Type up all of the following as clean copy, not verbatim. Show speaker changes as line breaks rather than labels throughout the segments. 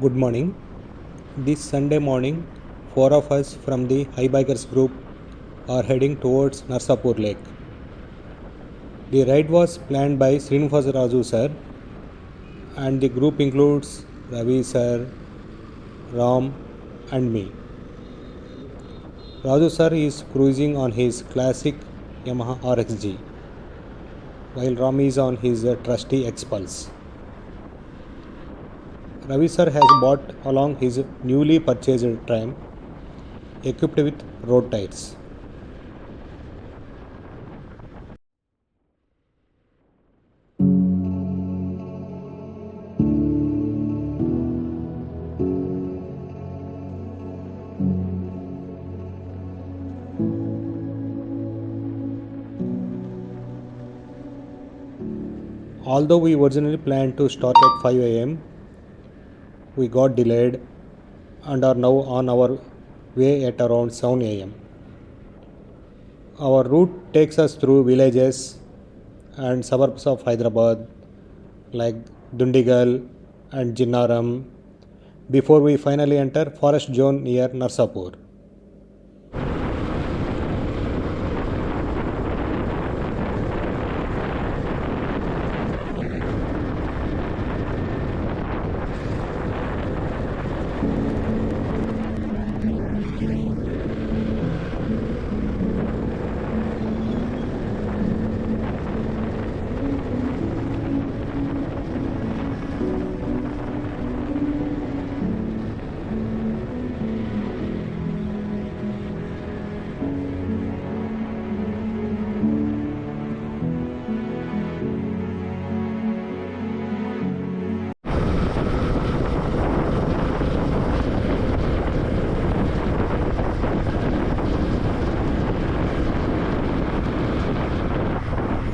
Good morning. This Sunday morning, four of us from the High Bikers group are heading towards Narsapur Lake. The ride was planned by Srinivas Raju sir, and the group includes Ravi sir, Ram, and me. Raju sir is cruising on his classic Yamaha RXG, while Ram is on his trusty X-Pulse. Ravi sir has bought along his newly purchased tram equipped with road tires. Although we originally planned to start at 5 am, we got delayed and are now on our way at around 7 am. Our route takes us through villages and suburbs of Hyderabad like Dundigal and Jinnaram before we finally enter forest zone near Narsapur.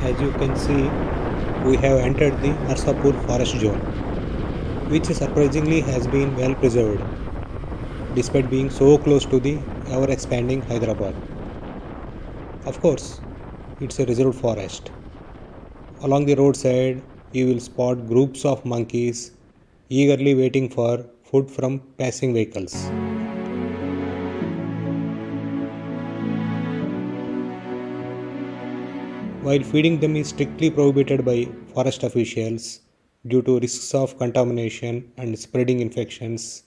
As you can see, we have entered the Narsapur forest zone, which surprisingly has been well preserved despite being so close to the ever expanding Hyderabad. Of course, it's a reserved forest. Along the roadside, you will spot groups of monkeys eagerly waiting for food from passing vehicles. While feeding them is strictly prohibited by forest officials due to risks of contamination and spreading infections,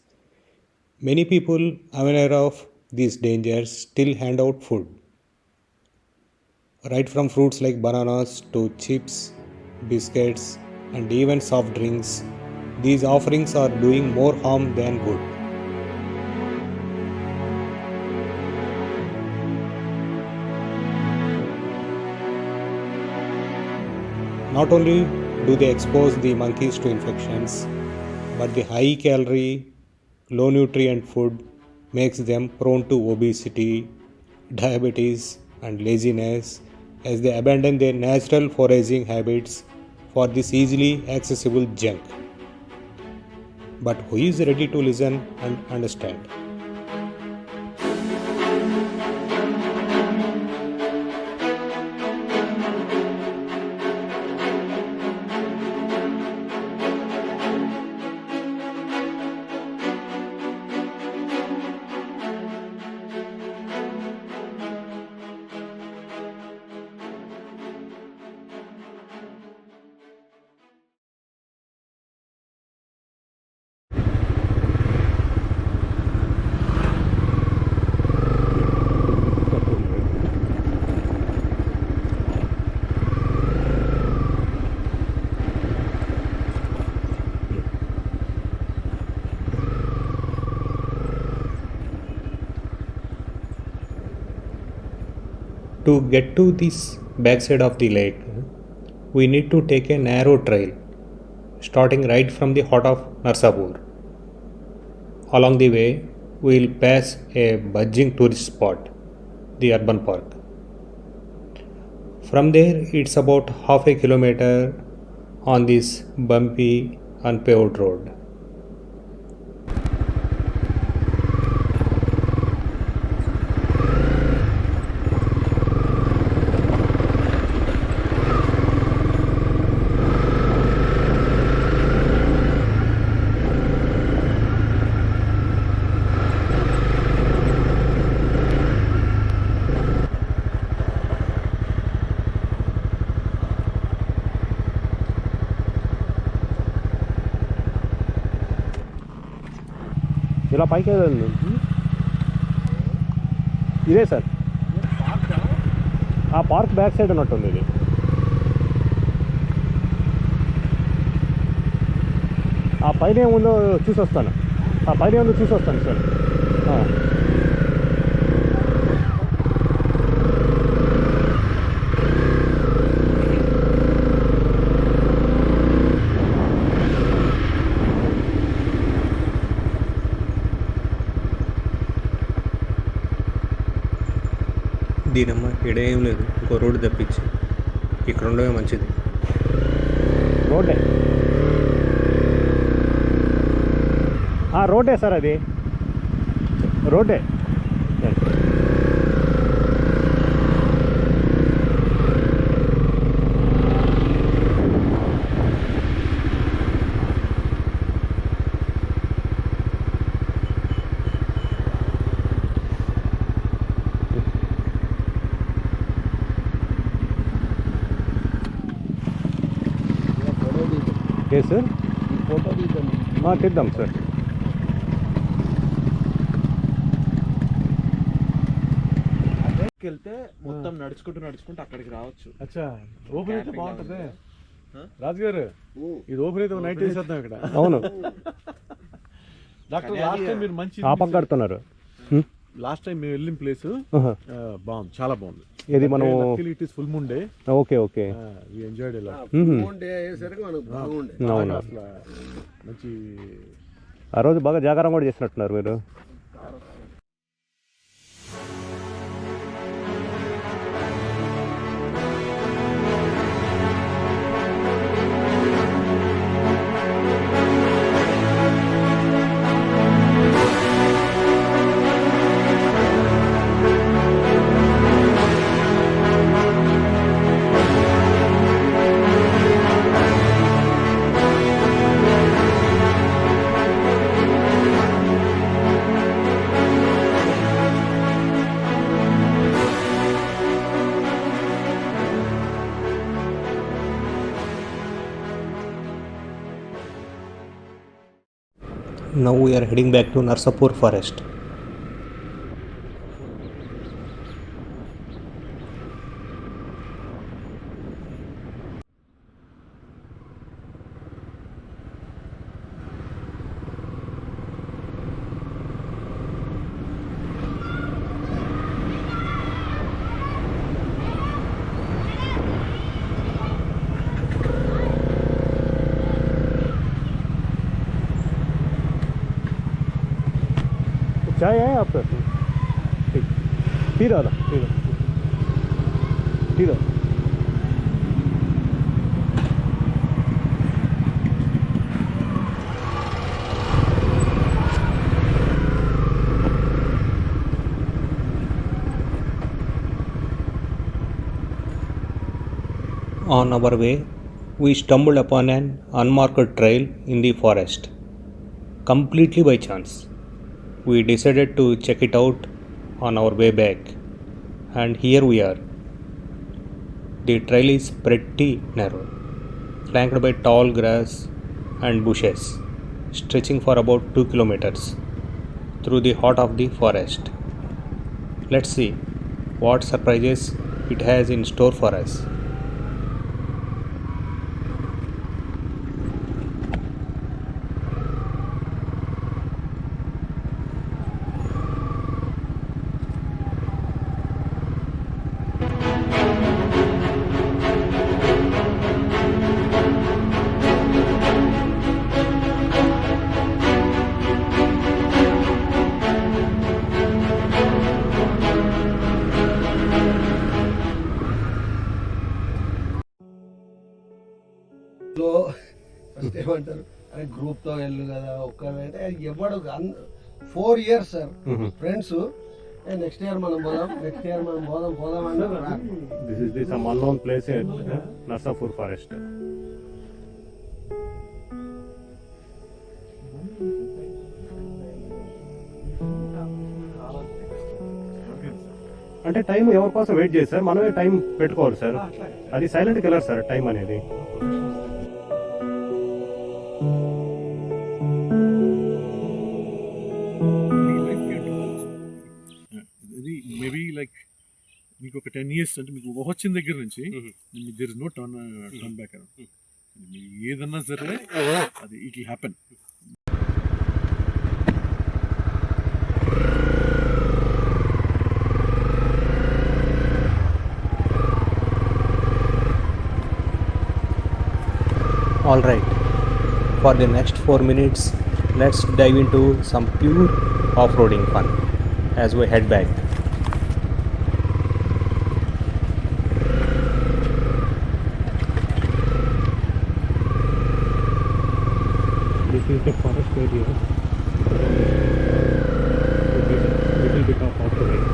many people aware of these dangers still hand out food. Right from fruits like bananas to chips, biscuits, and even soft drinks, these offerings are doing more harm than good. Not only do they expose the monkeys to infections, but the high calorie, low nutrient food makes them prone to obesity, diabetes, and laziness as they abandon their natural foraging habits for this easily accessible junk. But who is ready to listen and understand? To get to this backside of the lake, we need to take a narrow trail starting right from the heart of Narsapur. Along the way, we will pass a buzzing tourist spot, the urban park. From there, it's about half a kilometer on this bumpy, unpaved road.
ఇలా పైకి ఇదే sir, ఆ park back side ఉన్నట్టుంది ఇది. ఆ పైన ఏముందో చూసి వస్తాను, ఆ పైన ఏముందో చూసి వస్తాను సార్.
దీనమ్మ ఇక్కడ ఏం లేదు, ఇంకో రోడ్డు తప్పించి ఇక్కడ ఉండడమే మంచిది.
రోడ్డే రోడ్డే సార్, అది రోడ్డే. ఏ సార్,
ఫోటో
తీద్దాం సార్.
వెళ్తే మొత్తం నడుచుకుంటూ అక్కడికి రావచ్చు.
అచ్చా, ఓపెన్ అయితే బాగుంటుంది రాజు గారు. ఇది ఓపెన్ అయితే నైట్ వేసేద్దాం ఇక్కడ. అవును డాక్టర్, లాస్ట్ టైం మీరు మంచి కడుతున్నారు. లాస్ట్ టైం మేము వెళ్ళిన ప్లేస్ బాగుంది, చాలా బాగుంది. ఇది మనం it is full moon day. Okay okay, we enjoyed a lot. Moon day అయ్యేసరికి మనకు బాగుండే. అవును, అసలు మంచి. ఆ రోజు బాగా జాగారం కూడా చేసినట్టున్నారు మీరు.
Now we are heading back to Narsapur forest.
चाय है आपका? ठीक, पी रहा था, पी रहा.
On our way, we stumbled upon an unmarked trail in the forest, completely by chance. We decided to check it out on our way back, and here we are. The trail is pretty narrow, flanked by tall grass and bushes, stretching for about 2 kilometers through the heart of the forest. Let's see what surprises it has in store for us.
First ఏమంటారు, అరే group తో వెళ్ళు కదా ఒక్కరైతే ఎవడు 4 years sir friends. Next year మనం పోదాం, next year మనం పోదాం అంటే
this is the some unknown place in Narsapur forest. అంటే టైం ఎవరి కోసం వెయిట్ చేసి సార్, మనమే టైం పెట్టుకోవాలి సార్. అది సైలెంట్కి వెళ్ళారు సార్ టైం అనేది. ఒక 10 years అంటే మీకు వచ్చిన దగ్గర నుంచి there is no turn back ఏదన్నా సరే అది it will happen.
All right. For the next 4 minutes, let's dive into some pure off-roading fun as we head back. This is the forest area. Little bit of off-roading.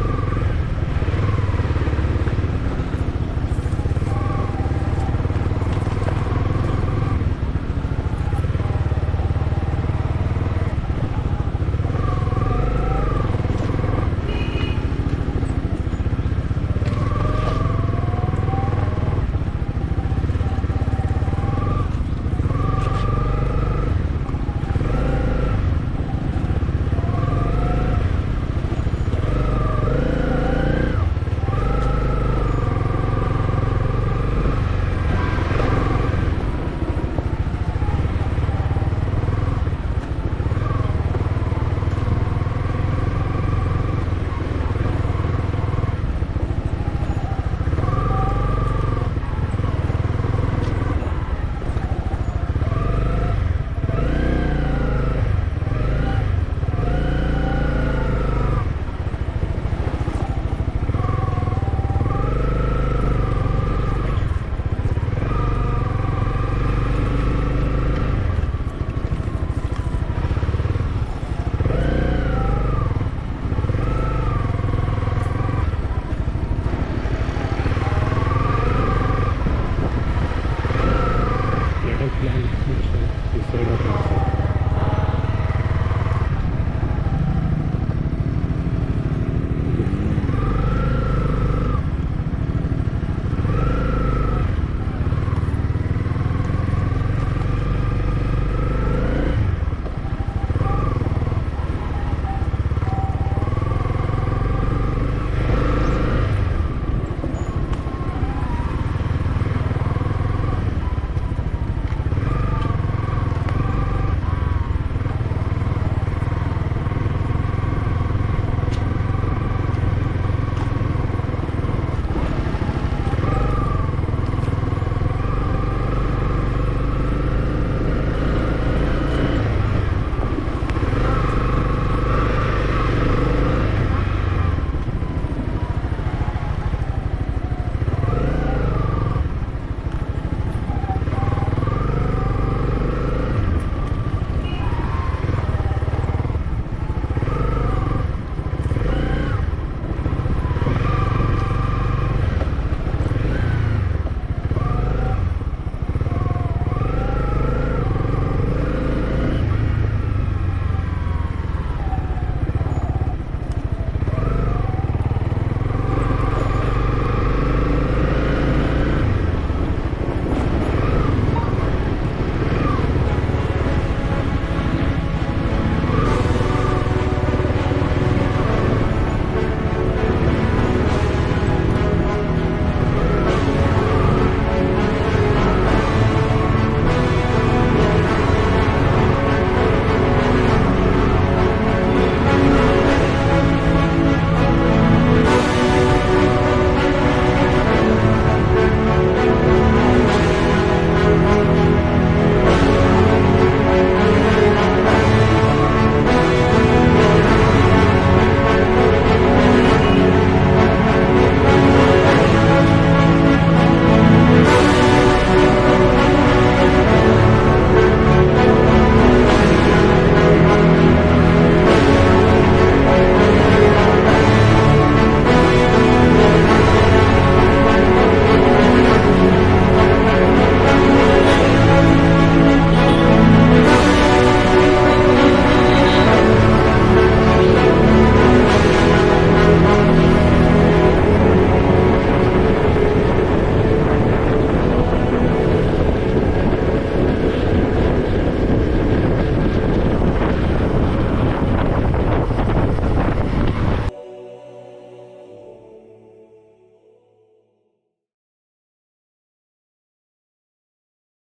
Let us plan this side of the